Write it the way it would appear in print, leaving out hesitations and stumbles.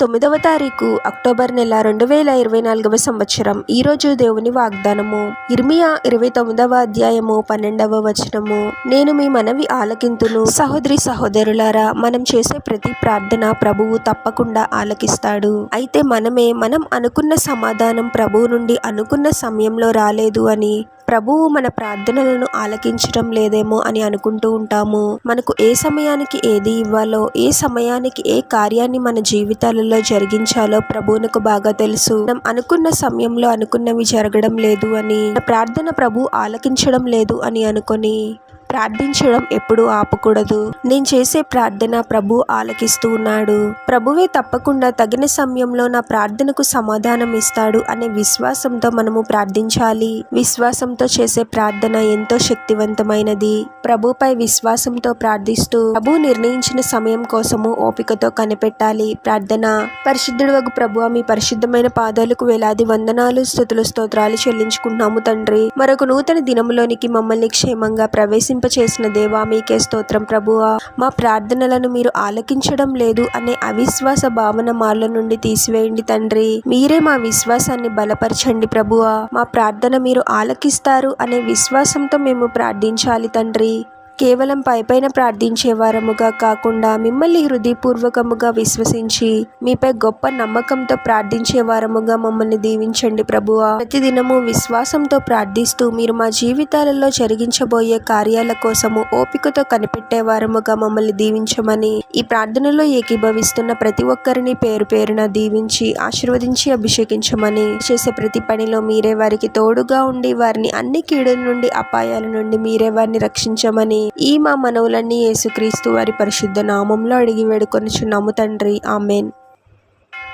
9వ తారీఖు అక్టోబర్ నెల 2024వ సంవత్సరం. ఈరోజు దేవుని వాగ్దానము ఇర్మియా 29వ అధ్యాయము 12వ వచనము. నేను మీ మనవి ఆలకింతును. సహోదరి సహోదరులారా, మనం చేసే ప్రతి ప్రార్థన ప్రభువు తప్పకుండా ఆలకిస్తాడు. అయితే మనం అనుకున్న సమాధానం ప్రభువు నుండి అనుకున్న సమయంలో రాలేదు అని, ప్రభువు మన ప్రార్థనలను ఆలకించడం లేదేమో అని అనుకుంటూ ఉంటాము. మనకు ఏ సమయానికి ఏది ఇవ్వాలో, ఏ సమయానికి ఏ కార్యాన్ని మన జీవితాలలో జరిగించాలో ప్రభువునకు బాగా తెలుసు. మనం అనుకున్న సమయంలో అనుకున్నవి జరగడం లేదు అని, ప్రార్థన ప్రభు ఆలకించడం లేదు అని అనుకొని ప్రార్థించడం ఎప్పుడూ ఆపకూడదు. నేను చేసే ప్రార్థన ప్రభు ఆలకిస్తూ ఉన్నాడు, ప్రభువే తప్పకుండా తగిన సమయంలో నా ప్రార్థనకు సమాధానం ఇస్తాడు అనే విశ్వాసంతో మనము ప్రార్థించాలి. విశ్వాసంతో చేసే ప్రార్థన ఎంతో శక్తివంతమైనది. ప్రభుపై విశ్వాసంతో ప్రార్థిస్తూ ప్రభు నిర్ణయించిన సమయం కోసము ఓపికతో కనిపెట్టాలి. ప్రార్థన. పరిశుద్ధుడవగు ప్రభువా, మీ పరిశుద్ధమైన పాదాలకు వేలాది వందనాలు, స్తుతులు, స్తోత్రాలు చెల్లించుకుంటున్నాము తండ్రి. మరొక నూతన దినములోనికి మమ్మల్ని క్షేమంగా చేసిన దేవా, మీకే స్తోత్రం ప్రభువా. మా ప్రార్థనలను మీరు ఆలకించడం లేదు అనే అవిశ్వాస భావన మాలో నుండి తీసివేయండి తండ్రి. మీరే మా విశ్వాసాన్ని బలపరచండి ప్రభువా. మా ప్రార్థన మీరు ఆలకిస్తారు అనే విశ్వాసంతో మేము ప్రార్థించాలి తండ్రి. కేవలం పైపైన ప్రార్థించే వారముగా కాకుండా మిమ్మల్ని హృదయపూర్వకముగా విశ్వసించి మీపై గొప్ప నమ్మకంతో ప్రార్థించే వారముగా మమ్మల్ని దీవించండి ప్రభువా. ప్రతిదినము విశ్వాసంతో ప్రార్థిస్తూ మీరు మా జీవితాలలో జరిగించబోయే కార్యాల కోసము ఓపికతో కనిపెట్టే వారముగా మమ్మల్ని దీవించమని, ఈ ప్రార్థనలో ఏకీభవిస్తున్న ప్రతి ఒక్కరిని పేరు పేరున దీవించి ఆశీర్వదించి అభిషేకించమని, చేసే ప్రతి పనిలో మీరే వారికి తోడుగా ఉండి వారిని అన్ని కీడుల నుండి అపాయాల నుండి మీరే వారిని రక్షించమని, ఈ మా మనవులన్నీ యేసుక్రీస్తు వారి పరిశుద్ధ నామంలో అడిగి వేడుకొనుచున్నాము తండ్రి. ఆమెన్.